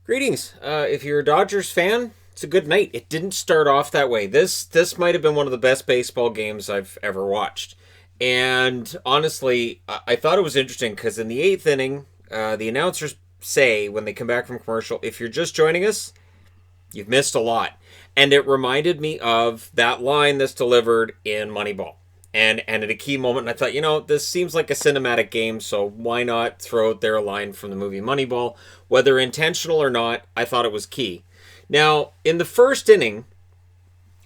Greetings. If you're a Dodgers fan, it's a good night. It didn't start off that way. This might have been one of the best baseball games I've ever watched. And honestly, I thought it was interesting because in the eighth inning, the announcers say when they come back from commercial, if you're just joining us, you've missed a lot. And it reminded me of that line that's delivered in Moneyball. And at a key moment, I thought, this seems like a cinematic game, so why not throw out there a line from the movie Moneyball? Whether intentional or not, I thought it was key. Now, in the first inning,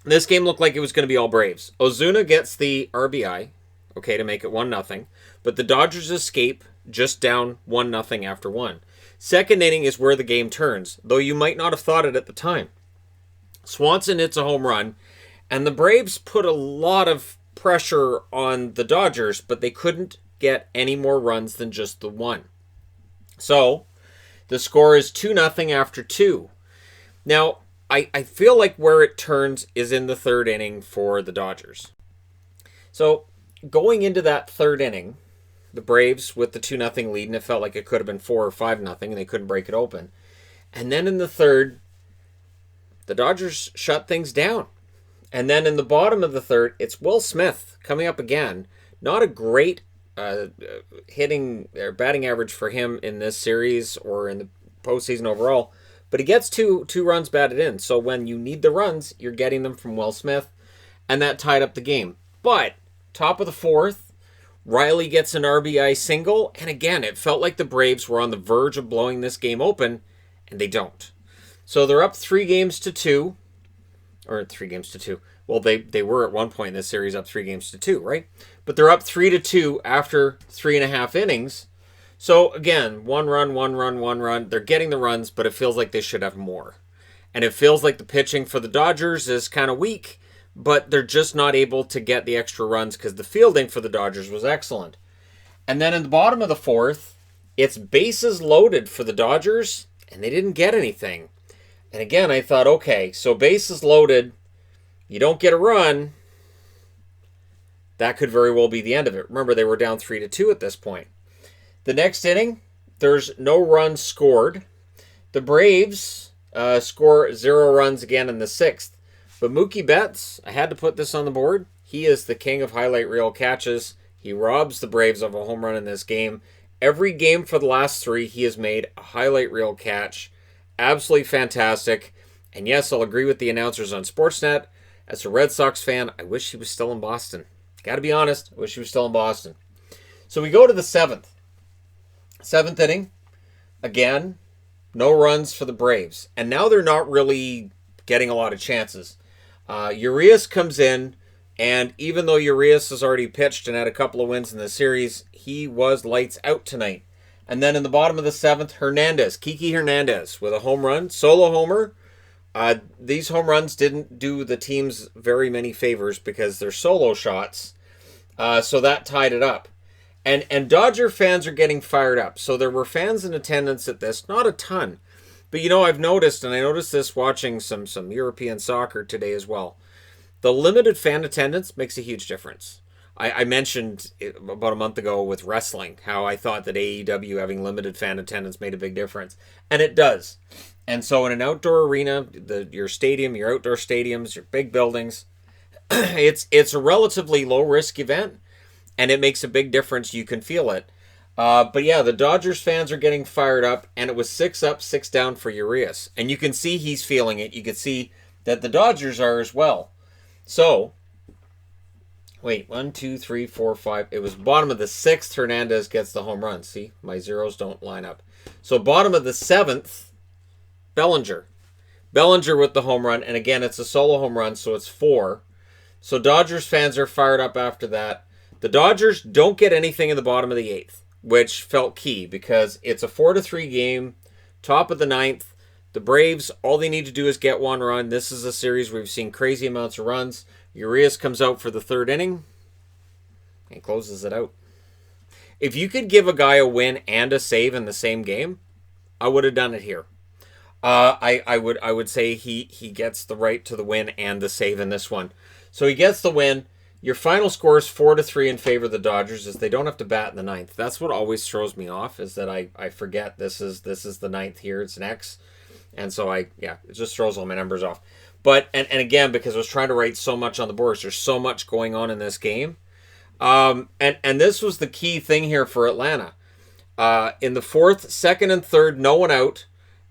this game looked like it was going to be all Braves. Ozuna gets the RBI, okay, to make it 1-0, but the Dodgers escape just down 1-0 after one. Second inning is where the game turns, though you might not have thought it at the time. Swanson hits a home run, and the Braves put a lot of pressure on the Dodgers, but they couldn't get any more runs than just the one. So, the score is 2-0 after two. Now, I feel like where it turns is in the third inning for the Dodgers. So, going into that third inning, the Braves with the 2-0 lead, and it felt like it could have been 4 or 5-0, and they couldn't break it open. And then in the third, the Dodgers shut things down. And then in the bottom of the third, it's Will Smith coming up again. Not a great hitting or batting average for him in this series or in the postseason overall, but he gets two runs batted in. So when you need the runs, you're getting them from Will Smith, and that tied up the game. But top of the fourth, Riley gets an RBI single, and again, it felt like the Braves were on the verge of blowing this game open, and they don't. So they're up 3-2. Or 3-2. Well, they were at one point in this series up 3-2, right? But they're up 3-2 after 3.5 innings. So again, one run. They're getting the runs, but it feels like they should have more. And it feels like the pitching for the Dodgers is kind of weak, but they're just not able to get the extra runs because the fielding for the Dodgers was excellent. And then in the bottom of the fourth, it's bases loaded for the Dodgers, and they didn't get anything. And again, I thought, okay, so bases loaded, you don't get a run, that could very well be the end of it. Remember, they were down 3-2 at this point. The next inning, there's no runs scored. The Braves score 0 runs again in the sixth. But Mookie Betts, I had to put this on the board. He is the king of highlight reel catches. He robs the Braves of a home run in this game. Every game for the last 3, he has made a highlight reel catch. Absolutely fantastic. And yes, I'll agree with the announcers on Sportsnet. As a Red Sox fan, I wish he was still in Boston. Got to be honest, I wish he was still in Boston. So we go to the seventh. Seventh inning. Again, no runs for the Braves. And now they're not really getting a lot of chances. Urias comes in, and even though Urias has already pitched and had a couple of wins in the series, he was lights out tonight. And then in the bottom of the seventh, Kiki Hernandez with a home run, solo homer. These home runs didn't do the teams very many favors because they're solo shots. So that tied it up. And Dodger fans are getting fired up. So there were fans in attendance at this, not a ton. But I've noticed, and I noticed this watching some European soccer today as well. The limited fan attendance makes a huge difference. I mentioned about a month ago with wrestling how I thought that AEW having limited fan attendance made a big difference. And it does. And so in an outdoor arena, your stadium, your outdoor stadiums, your big buildings, it's a relatively low-risk event, and it makes a big difference. You can feel it. But yeah, the Dodgers fans are getting fired up, and it was 6 up, 6 down for Urias. And you can see he's feeling it. You can see that the Dodgers are as well. So, wait, 1, 2, 3, 4, 5. It was bottom of the sixth, Hernandez gets the home run. See, my zeros don't line up. So bottom of the seventh, Bellinger. Bellinger with the home run, and again, it's a solo home run, so it's 4. So Dodgers fans are fired up after that. The Dodgers don't get anything in the bottom of the eighth, which felt key because it's a 4-3 game, top of the ninth. The Braves, all they need to do is get one run. This is a series where we've seen crazy amounts of runs. Urias comes out for the third inning and closes it out. If you could give a guy a win and a save in the same game, I would have done it here. I would say he gets the right to the win and the save in this one. So he gets the win. Your final score is 4-3 in favor of the Dodgers, as they don't have to bat in the ninth. That's what always throws me off, is that I forget this is the ninth here. It's an X. And so it just throws all my numbers off. But, and again, because I was trying to write so much on the boards, there's so much going on in this game. And this was the key thing here for Atlanta. In the fourth, second, and third, no one out,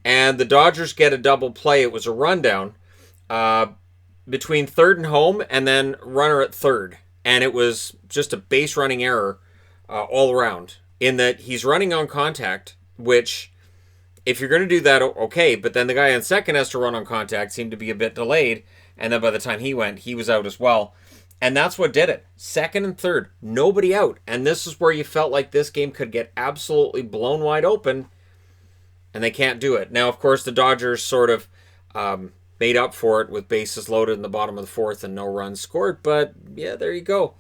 and the Dodgers get a double play. It was a rundown between third and home, and then runner at third. And it was just a base running error all around, in that he's running on contact, which, if you're going to do that, okay, but then the guy on second has to run on contact, seemed to be a bit delayed, and then by the time he went, he was out as well. And that's what did it. Second and third, nobody out. And this is where you felt like this game could get absolutely blown wide open, and they can't do it. Now, of course, the Dodgers sort of made up for it with bases loaded in the bottom of the fourth and no runs scored, but yeah, there you go.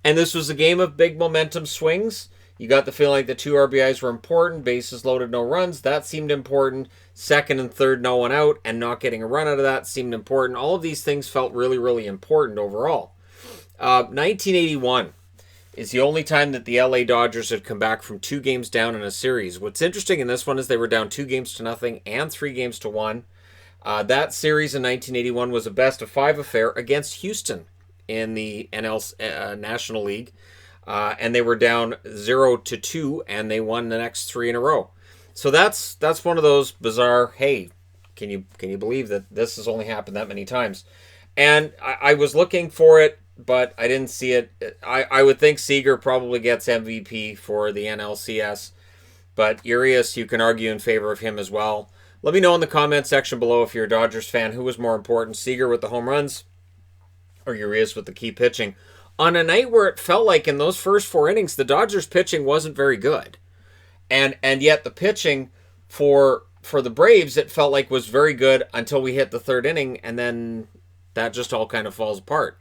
And this was a game of big momentum swings. You got the feeling like the 2 RBIs were important, bases loaded, no runs. That seemed important. Second and third, no one out, and not getting a run out of that seemed important. All of these things felt really, really important overall. 1981 is the only time that the LA Dodgers had come back from 2 games down in a series. What's interesting in this one is they were down 2-0 and 3-1. That series in 1981 was a best-of-5 affair against Houston in the National League. And they were down 0-2, and they won the next 3 in a row. So that's one of those bizarre, hey, can you believe that this has only happened that many times? And I was looking for it, but I didn't see it. I would think Seager probably gets MVP for the NLCS, but Urias, you can argue in favor of him as well. Let me know in the comment section below if you're a Dodgers fan, who was more important, Seager with the home runs or Urias with the key pitching? On a night where it felt like in those first 4 innings, the Dodgers pitching wasn't very good. And yet the pitching for the Braves, it felt like was very good until we hit the 3rd inning, and then that just all kind of falls apart.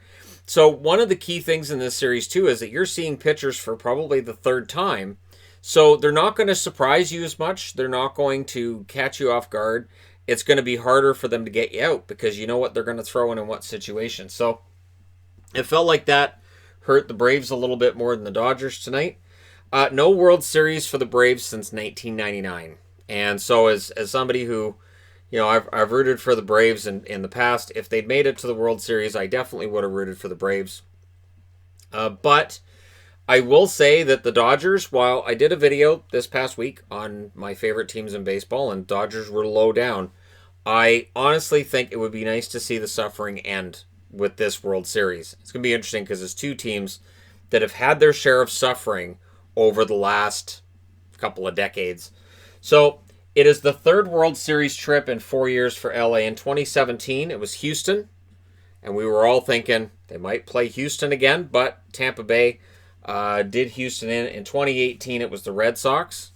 So one of the key things in this series, too, is that you're seeing pitchers for probably the 3rd time. So they're not going to surprise you as much. They're not going to catch you off guard. It's going to be harder for them to get you out because you know what they're going to throw in what situation. So it felt like that hurt the Braves a little bit more than the Dodgers tonight. No World Series for the Braves since 1999. And so as somebody who, you know, I've rooted for the Braves in the past. If they'd made it to the World Series, I definitely would have rooted for the Braves. But I will say that the Dodgers, while I did a video this past week on my favorite teams in baseball, and Dodgers were low down, I honestly think it would be nice to see the suffering end with this World Series. It's going to be interesting because it's 2 teams that have had their share of suffering over the last couple of decades. So it is the 3rd World Series trip in 4 years for LA. In 2017, it was Houston, and we were all thinking they might play Houston again, but Tampa Bay did Houston in. In 2018, it was the Red Sox.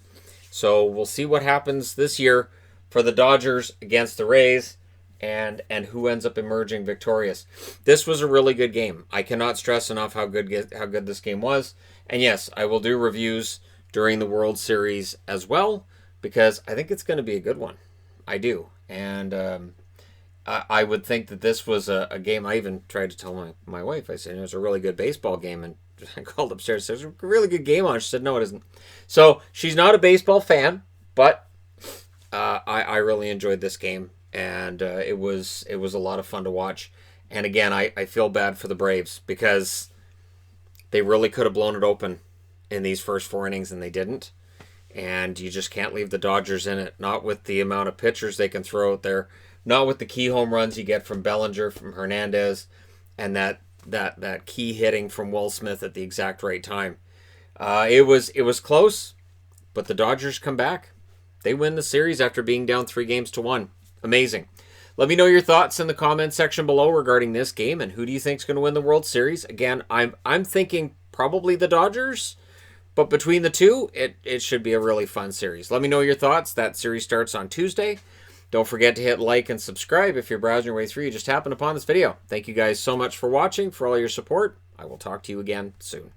So we'll see what happens this year for the Dodgers against the Rays, and who ends up emerging victorious. This was a really good game. I cannot stress enough how good this game was. And yes, I will do reviews during the World Series as well, because I think it's going to be a good one. I do. And I would think that this was a game. I even tried to tell my wife, I said, it was a really good baseball game, and I called upstairs and said, there's a really good game on. She said, no, it isn't. So she's not a baseball fan, but I really enjoyed this game. And it was a lot of fun to watch. And again, I feel bad for the Braves because they really could have blown it open in these first 4 innings, and they didn't. And you just can't leave the Dodgers in it, not with the amount of pitchers they can throw out there, not with the key home runs you get from Bellinger, from Hernandez, and that key hitting from Will Smith at the exact right time. It was close, but the Dodgers come back. They win the series after being down 3-1. Amazing. Let me know your thoughts in the comment section below regarding this game, and who do you think is going to win the World Series? Again, I'm thinking probably the Dodgers, but between the 2, it should be a really fun series. Let me know your thoughts. That series starts on Tuesday. Don't forget to hit like and subscribe if you're browsing your way through. You just happened upon this video. Thank you guys so much for watching, for all your support. I will talk to you again soon.